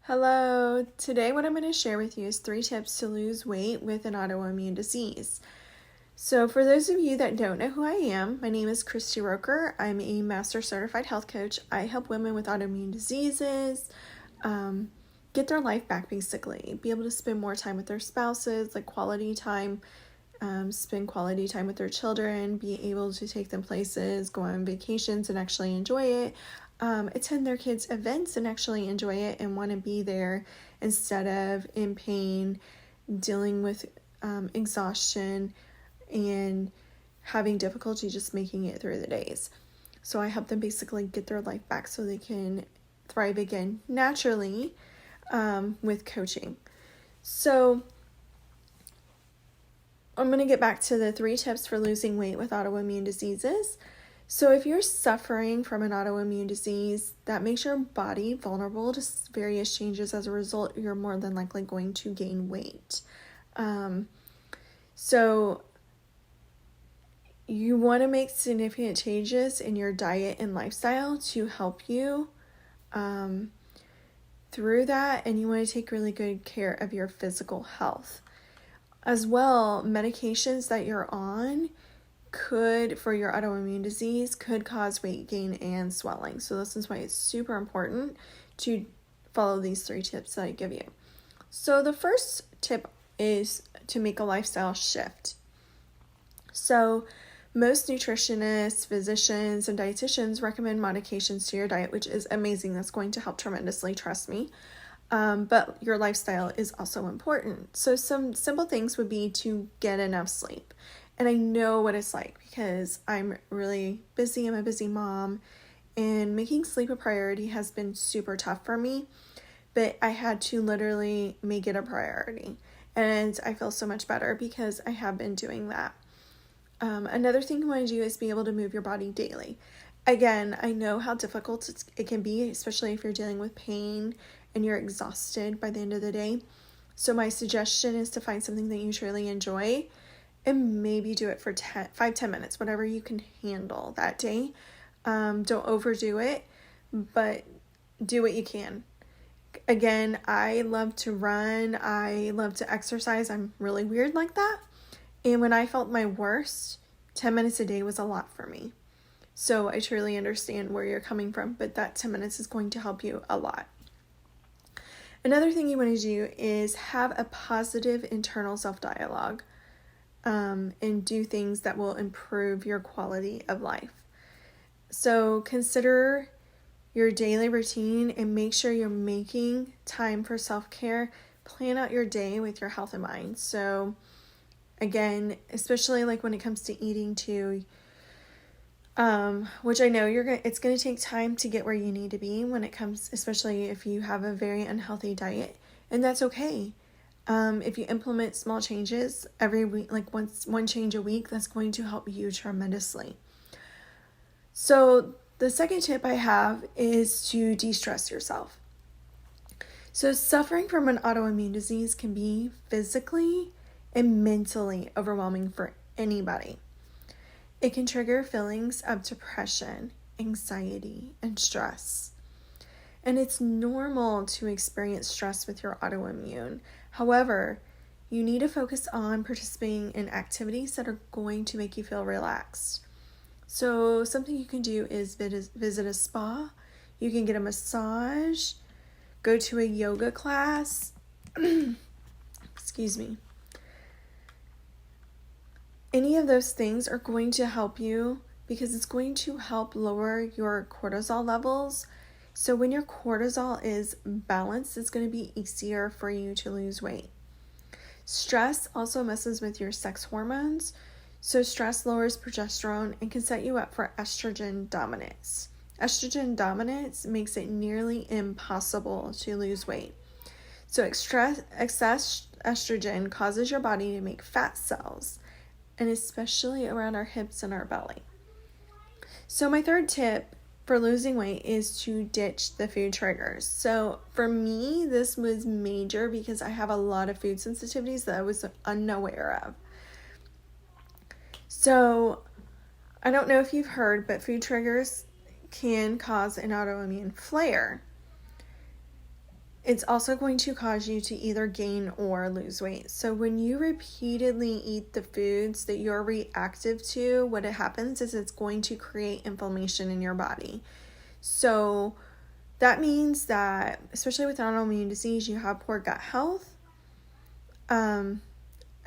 Hello, today what I'm going to share with you is 3 tips to lose weight with an autoimmune disease. So for those of you that don't know who I am, my name is Christy Roker. I'm a Master Certified Health Coach. I help women with autoimmune diseases get their life back basically, be able to spend more time with their spouses, like quality time, spend quality time with their children, be able to take them places, go on vacations and actually enjoy it. Attend their kids' events and actually enjoy it and want to be there instead of in pain, dealing with exhaustion, and having difficulty just making it through the days. So I help them basically get their life back so they can thrive again naturally with coaching. So I'm going to get back to the 3 tips for losing weight with autoimmune diseases. So if you're suffering from an autoimmune disease that makes your body vulnerable to various changes, as a result, you're more than likely going to gain weight. So you want to make significant changes in your diet and lifestyle to help you through that, and you want to take really good care of your physical health. As well, medications that you're on for your autoimmune disease could cause weight gain and swelling. So this is why it's super important to follow these 3 tips that I give you. So the first tip is to make a lifestyle shift. So most nutritionists, physicians, and dietitians recommend modifications to your diet, which is amazing. That's going to help tremendously, trust me. But your lifestyle is also important. So some simple things would be to get enough sleep. And I know what it's like because I'm really busy. I'm a busy mom, and making sleep a priority has been super tough for me, but I had to literally make it a priority. And I feel so much better because I have been doing that. Another thing you want to do is be able to move your body daily. Again, I know how difficult it can be, especially if you're dealing with pain and you're exhausted by the end of the day. So my suggestion is to find something that you truly enjoy and maybe do it for 5-10 minutes, whatever you can handle that day. Don't overdo it, but do what you can. Again, I love to run. I love to exercise. I'm really weird like that. And when I felt my worst, 10 minutes a day was a lot for me. So I truly understand where you're coming from, but that 10 minutes is going to help you a lot. Another thing you want to do is have a positive internal self-dialogue. And do things that will improve your quality of life. So consider your daily routine and make sure you're making time for self-care. Plan out your day with your health in mind. So again, especially like when it comes to eating too, which I know it's going to take time to get where you need to be when it comes, especially if you have a very unhealthy diet, and that's okay. If you implement small changes every week, like one change a week, that's going to help you tremendously. So the second tip I have is to de-stress yourself. So suffering from an autoimmune disease can be physically and mentally overwhelming for anybody. It can trigger feelings of depression, anxiety, and stress. And it's normal to experience stress with your autoimmune. However, you need to focus on participating in activities that are going to make you feel relaxed. So something you can do is visit a spa. You can get a massage, go to a yoga class. Excuse me. Any of those things are going to help you because it's going to help lower your cortisol levels. So when your cortisol is balanced, it's going to be easier for you to lose weight. Stress also messes with your sex hormones. So stress lowers progesterone and can set you up for estrogen dominance. Estrogen dominance makes it nearly impossible to lose weight. So excess estrogen causes your body to make fat cells, and especially around our hips and our belly. So my third tip for losing weight is to ditch the food triggers. So for me, this was major because I have a lot of food sensitivities that I was unaware of. So I don't know if you've heard, but food triggers can cause an autoimmune flare. it's also going to cause you to either gain or lose weight. So when you repeatedly eat the foods that you're reactive to, what happens is it's going to create inflammation in your body. So that means that, especially with autoimmune disease, you have poor gut health. And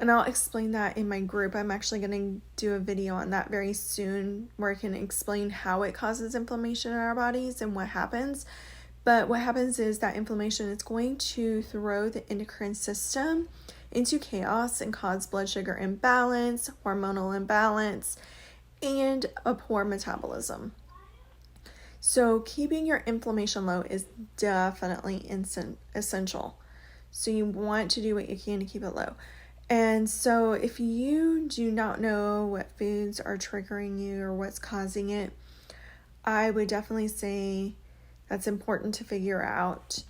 I'll explain that in my group. I'm actually going to do a video on that very soon where I can explain how it causes inflammation in our bodies and what happens. But what happens is that inflammation is going to throw the endocrine system into chaos and cause blood sugar imbalance, hormonal imbalance, and a poor metabolism. So keeping your inflammation low is definitely essential. So you want to do what you can to keep it low. And so if you do not know what foods are triggering you or what's causing it, I would definitely say that's important to figure out,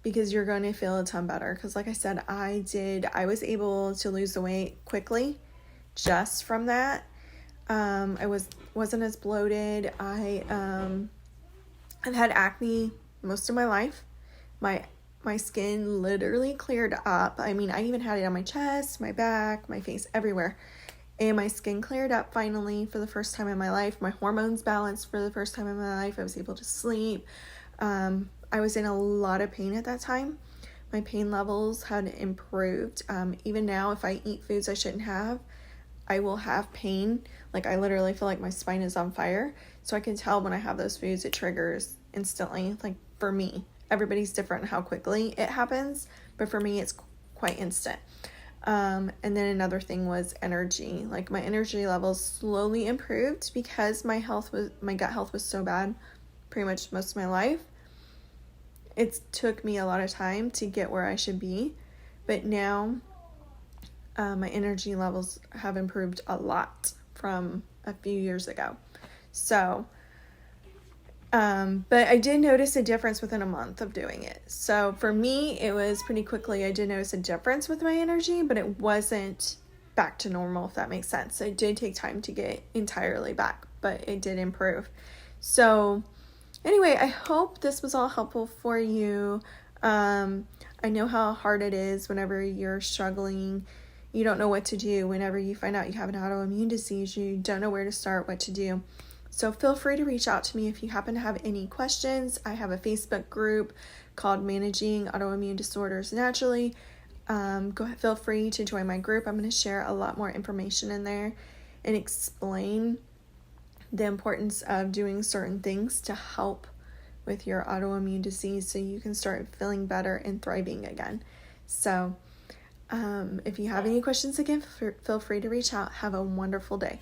because you're going to feel a ton better. Because like I said, I was able to lose the weight quickly just from that. I wasn't as bloated. I've had acne most of my life. My skin literally cleared up. I mean, I even had it on my chest, my back, my face, everywhere. And my skin cleared up finally for the first time in my life. My hormones balanced for the first time in my life. I was able to sleep. I was in a lot of pain at that time. My pain levels had improved. Even now, if I eat foods I shouldn't have, I will have pain. Like, I literally feel like my spine is on fire. So I can tell when I have those foods, it triggers instantly. Like, for me, everybody's different how quickly it happens, but for me, it's quite instant. And then another thing was energy. Like, my energy levels slowly improved because my gut health was so bad pretty much most of my life. It took me a lot of time to get where I should be, but now my energy levels have improved a lot from a few years ago. So, but I did notice a difference within a month of doing it. So for me, it was pretty quickly. I did notice a difference with my energy, but it wasn't back to normal, if that makes sense. It did take time to get entirely back, but it did improve. So anyway, I hope this was all helpful for you. I know how hard it is whenever you're struggling. You don't know what to do. Whenever you find out you have an autoimmune disease, you don't know where to start, what to do. So feel free to reach out to me if you happen to have any questions. I have a Facebook group called Managing Autoimmune Disorders Naturally. Feel free to join my group. I'm going to share a lot more information in there and explain the importance of doing certain things to help with your autoimmune disease so you can start feeling better and thriving again. So if you have any questions, again, feel free to reach out. Have a wonderful day.